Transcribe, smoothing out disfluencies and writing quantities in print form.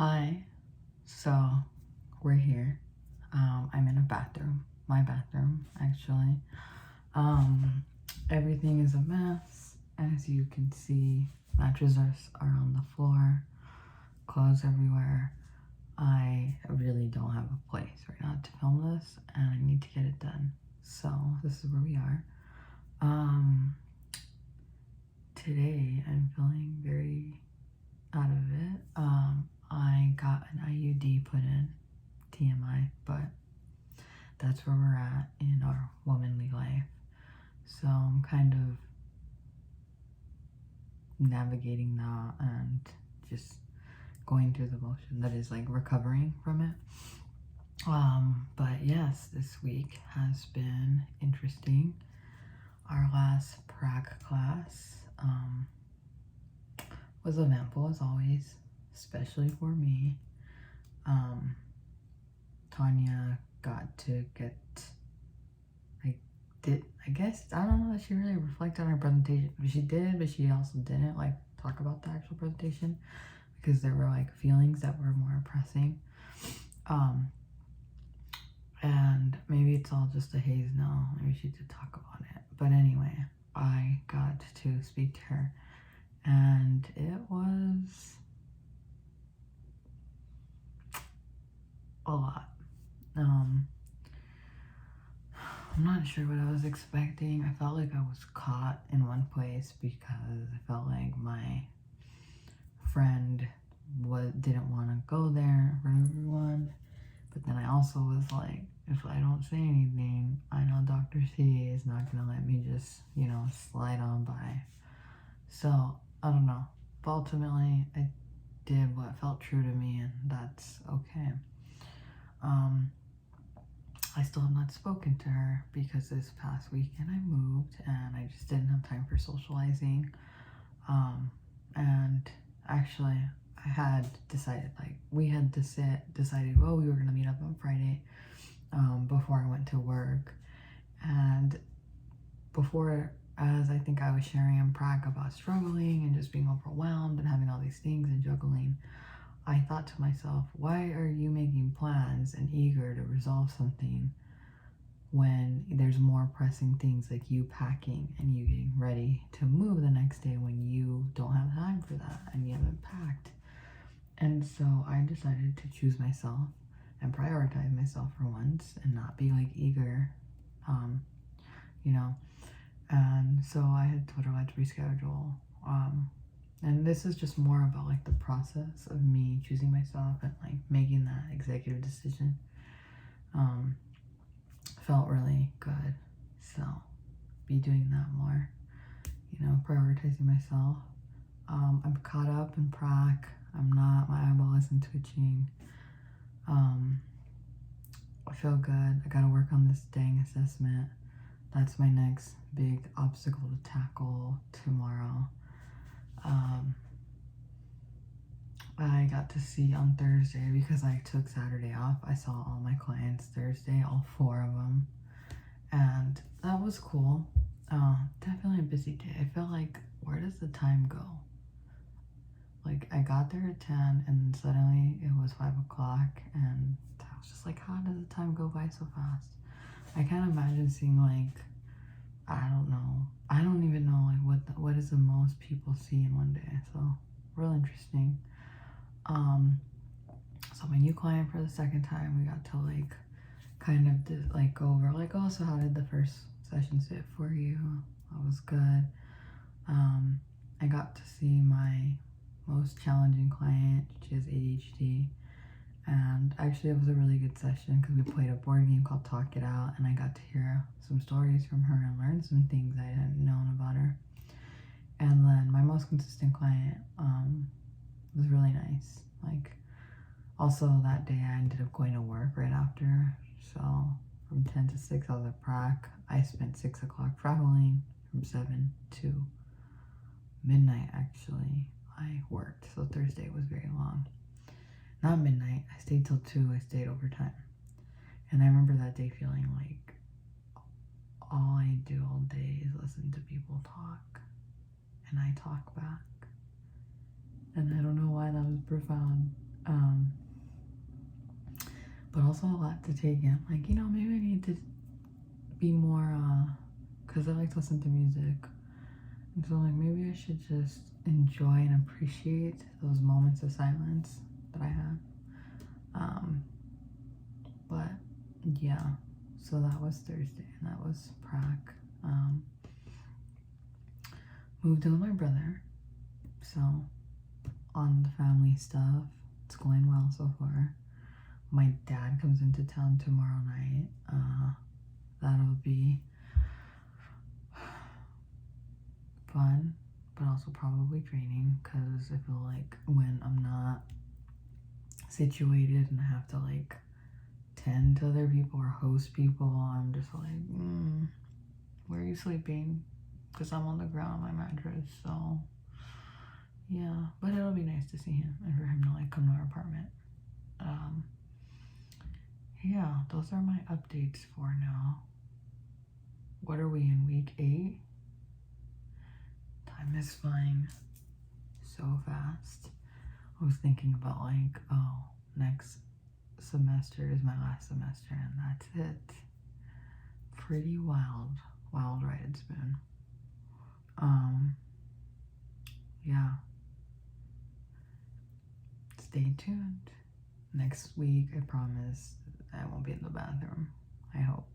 Hi, so we're here. I'm in a bathroom, my bathroom actually. Everything is a mess. As you can see, mattresses are on the floor, clothes everywhere. I really don't have a place right now to film this, and I need to get it done. So this is where we are. Today I'm feeling very out of it. I got an IUD put in, TMI, but that's where we're at in our womanly life. So I'm kind of navigating that and just going through the motion that is like recovering from it. But yes, this week has been interesting. Our last prac class was eventful as always, especially for me. Tanya got to get, I guess, I don't know if she really reflected on her presentation. She did, but she also didn't like talk about the actual presentation because there were like feelings that were more pressing. And maybe it's all just a haze now. Maybe she did talk about it. But anyway, I got to speak to her and it was a lot. I'm not sure what I was expecting. I felt like I was caught in one place because I felt like my friend didn't want to go there for everyone. But then I also was like, if I don't say anything, I know Dr. C is not going to let me just, slide on by. So, I don't know. But ultimately, I did what felt true to me, and that's okay. I still have not spoken to her because this past weekend I moved and I just didn't have time for socializing. And actually I had decided, well, we were gonna meet up on Friday before I went to work. And as I think I was sharing in Prague about struggling and just being overwhelmed and having all these things and juggling, I thought to myself, why are you making plans and eager to resolve something when there's more pressing things like you packing and you getting ready to move the next day when you don't have time for that and you haven't packed? And so I decided to choose myself and prioritize myself for once and not be like eager, and so I had told her I had to reschedule. And this is just more about like the process of me choosing myself and like making that executive decision. Felt really good. So be doing that more, prioritizing myself. I'm caught up in prac. My eyeball isn't twitching. I feel good. I gotta work on this dang assessment. That's my next big obstacle to tackle tomorrow. I got to see on Thursday, because I took Saturday off, I saw all my clients Thursday, all 4 of them, and that was cool. Definitely a busy day. I felt like, where does the time go? Like, I got there at 10 and suddenly it was 5 o'clock, and I was just like, how does the time go by so fast? I can't imagine seeing like, I don't know. I don't even know like what is the most people see in one day. So real interesting. So my new client for the second time, we got to like kind of go over like, oh, so how did the first session sit for you? That was good. I got to see my most challenging client. She has ADHD. And actually it was a really good session because we played a board game called Talk It Out, and I got to hear some stories from her and learn some things I hadn't known about her. And then my most consistent client was really nice. Like, also that day I ended up going to work right after, so from 10 to 6 I was at prac. I spent 6 o'clock traveling. From 7 to midnight actually I worked, so Thursday was very long. Not midnight, I stayed till 2, I stayed overtime. And I remember that day feeling like all I do all day is listen to people talk, and I talk back. And I don't know why that was profound. also a lot to take in. Like, you know, maybe I need to be more, because I like to listen to music. And so, like, maybe I should just enjoy and appreciate those moments of silence that I have. But, yeah. So that was Thursday, and that was prac. Moved in with my brother. So, on the family stuff, it's going well so far. My dad comes into town tomorrow night. That'll be fun, but also probably draining, because I feel like when I'm not situated and I have to like tend to other people or host people, I'm just like, where are you sleeping? Because I'm on the ground on my mattress. So yeah, but it'll be nice to see him and for him to like come to our apartment. Yeah, those are my updates for now. What are we in, week 8? Time is flying so fast. I was thinking about like, oh, next semester is my last semester and that's it. Pretty wild ride it's been. Yeah. Stay tuned. Next week, I promise I won't be in the bathroom. I hope.